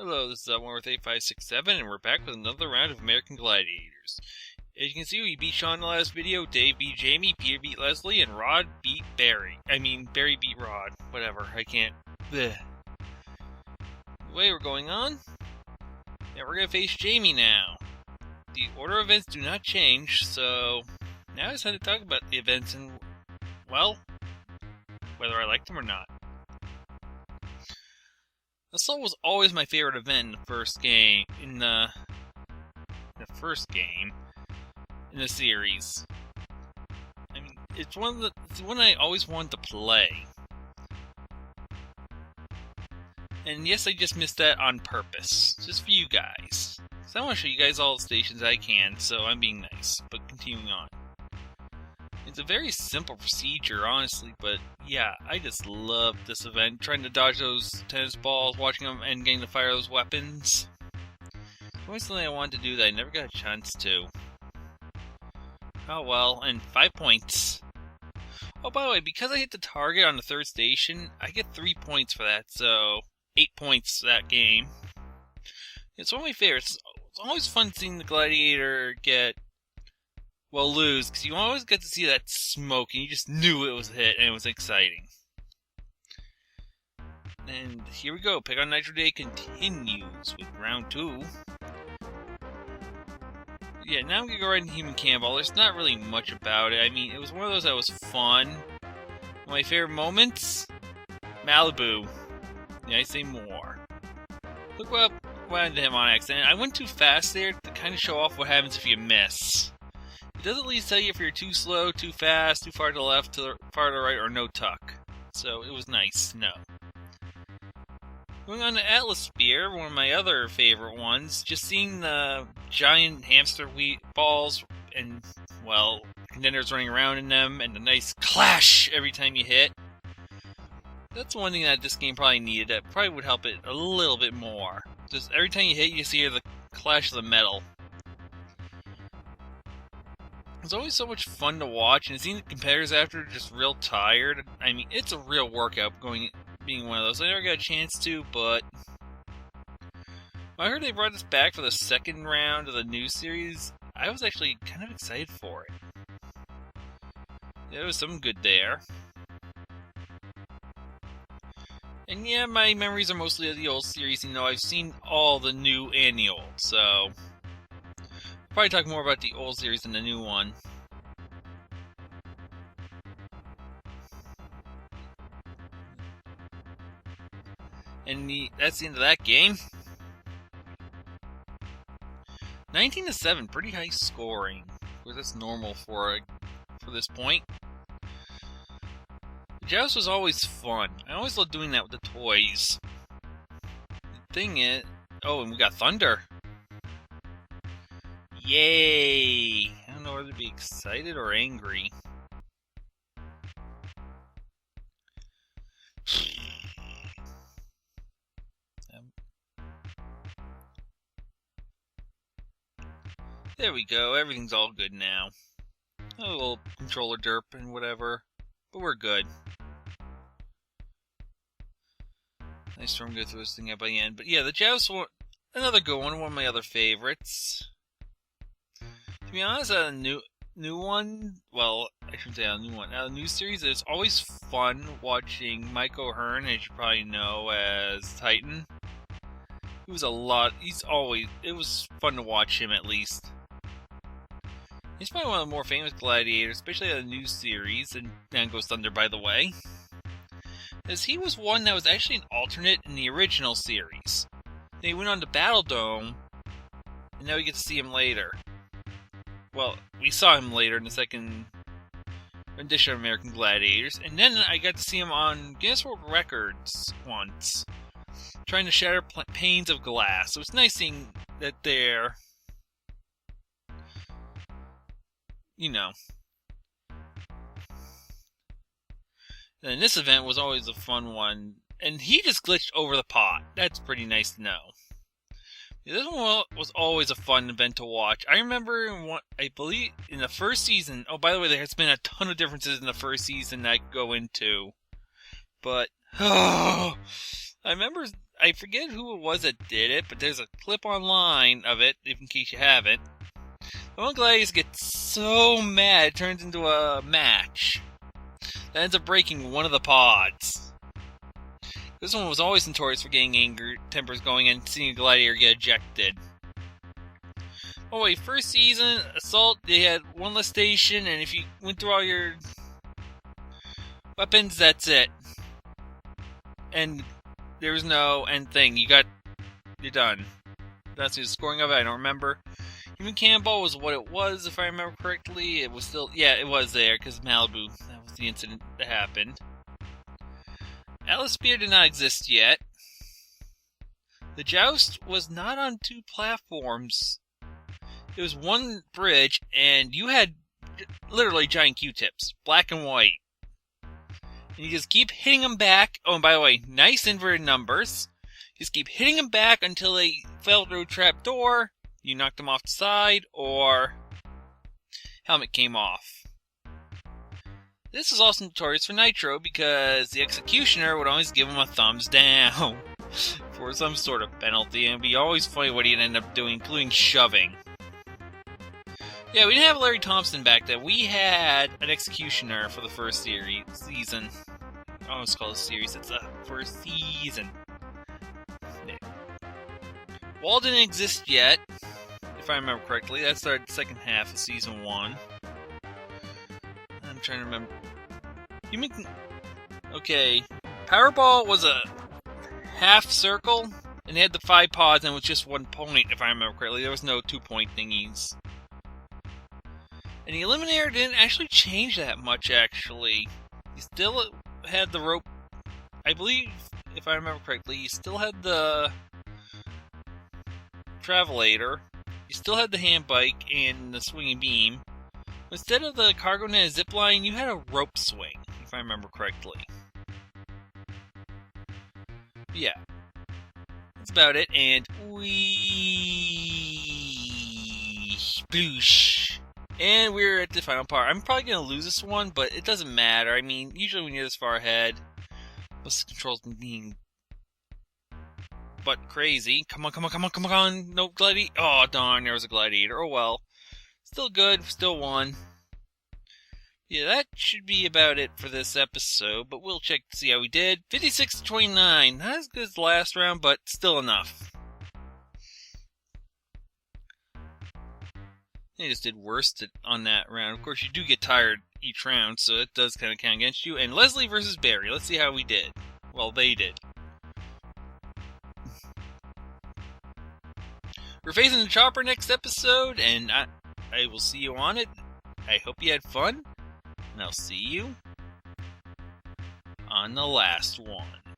Hello, this is One with8567, and we're back with another round of American Gladiators. As you can see, we beat Sean in the last video, Dave beat Jamie, Peter beat Leslie, and Rod beat Barry. Barry beat Rod. Whatever, I can't. Blech. The way we're going on, yeah, we're gonna face Jamie now. The order of events do not change, so now it's time to talk about the events and, well, whether I like them or not. Assault was always my favorite event in the first game, in the series. It's one I always wanted to play. And yes, I just missed that on purpose, just for you guys. Because I want to show you guys all the stations I can, so I'm being nice, but continuing on. It's a very simple procedure, honestly, but yeah, I just love this event. Trying to dodge those tennis balls, watching them, and getting to fire those weapons. It's always something I wanted to do that I never got a chance to. Oh well, and 5 points. Oh, by the way, because I hit the target on the third station, I get 3 points for that, so 8 points that game. It's one of my favorites. It's always fun seeing the Gladiator lose, because you always get to see that smoke, and you just knew it was a hit, and it was exciting. And here we go, Pick on Nitro Day continues with round 2. Yeah, now I'm going to go right into Human Cannonball. There's not really much about it. It was one of those that was fun. My favorite moments? Malibu. Yeah, I say more. Look what happened to him on accident. I went too fast there to kind of show off what happens if you miss. It doesn't at least tell you if you're too slow, too fast, too far to the left, too far to the right, or no tuck. So it was nice to know. Going on to Atlas Spear, one of my other favorite ones. Just seeing the giant hamster balls and, well, contenders running around in them, and the nice clash every time you hit. That's one thing that this game probably needed. That probably would help it a little bit more. Just every time you hit, you see the clash of the metal. It's always so much fun to watch, and seeing the competitors after just real tired. It's a real workout being one of those. I never got a chance to, but when I heard they brought this back for the second round of the new series, I was actually kind of excited for it. There was some good there. And yeah, my memories are mostly of the old series, even though I've seen all the new and the old, so I'll probably talk more about the old series than the new one. And that's the end of that game. 19-7, pretty high scoring. Of course, that's normal for this point. The joust was always fun. I always loved doing that with the toys. The thing is, oh, and we got Thunder. Yay! I don't know whether to be excited or angry. There we go, everything's all good now. A little controller derp and whatever, but we're good. Nice storm go through this thing out by the end. But yeah, the joust one, another good one of my other favorites. To be honest, a new one, well, I shouldn't say a new one. Now, the new series, it's always fun watching Mike O'Hearn, as you probably know, as Titan. It was it was fun to watch him at least. He's probably one of the more famous gladiators, especially the new series, and down goes Thunder, by the way. As he was one that was actually an alternate in the original series. They went on to Battle Dome, and now we get to see him later. Well, we saw him later in the second rendition of American Gladiators, and then I got to see him on Guinness World Records once, trying to shatter panes of glass. So it's nice seeing that they're, And this event was always a fun one, and he just glitched over the pot. That's pretty nice to know. This one was always a fun event to watch. I remember, I believe, in the first season. Oh, by the way, there's been a ton of differences in the first season that I could go into. But, I remember I forget who it was that did it, but there's a clip online of it, in case you haven't. The one Gladiator gets so mad, it turns into a match. That ends up breaking one of the pods. This one was always notorious for getting anger tempers going and seeing a Gladiator get ejected. Oh wait, first season, Assault, they had one less station, and if you went through all your weapons, that's it. And there was no end thing. You're done. That's the scoring of it, I don't remember. Even Cannonball was what it was, if I remember correctly. It was still, yeah, it was there, because Malibu, that was the incident that happened. Atlas Spear did not exist yet. The Joust was not on two platforms. It was one bridge, and you had literally giant Q-tips, black and white. And you just keep hitting them back. Oh, and by the way, nice inverted numbers. You just keep hitting them back until they fell through a trap door. You knocked them off the side, or helmet came off. This is also notorious for Nitro because the Executioner would always give him a thumbs down for some sort of penalty, and it'd be always funny what he'd end up doing, including shoving. Yeah, we didn't have Larry Thompson back then. We had an Executioner for the first season. I almost call it a series. It's the first season. Yeah. Wall didn't exist yet, if I remember correctly. That started the second half of season 1. I'm trying to remember. Okay. Powerball was a half circle, and they had the 5 pods, and it was just 1 point, if I remember correctly. There was no 2-point thingies. And the Eliminator didn't actually change that much, actually. You still had the rope. I believe, if I remember correctly, you still had the Travelator. You still had the hand bike and the swinging beam. Instead of the cargo net and zip line, you had a rope swing, if I remember correctly. Yeah. That's about it, and sploosh. And we're at the final part. I'm probably going to lose this one, but it doesn't matter. I mean, usually when you're this far ahead, plus the controls being but crazy. Come on. No Gladiator. Oh, darn, there was a Gladiator. Oh, well. Still good. Still won. Yeah, that should be about it for this episode, but we'll check to see how we did. 56-29. Not as good as the last round, but still enough. I just did worse on that round. Of course, you do get tired each round, so it does kind of count against you. And Leslie versus Barry. Let's see how we did. Well, they did. We're facing the Chopper next episode, and I will see you on it. I hope you had fun, and I'll see you on the last one.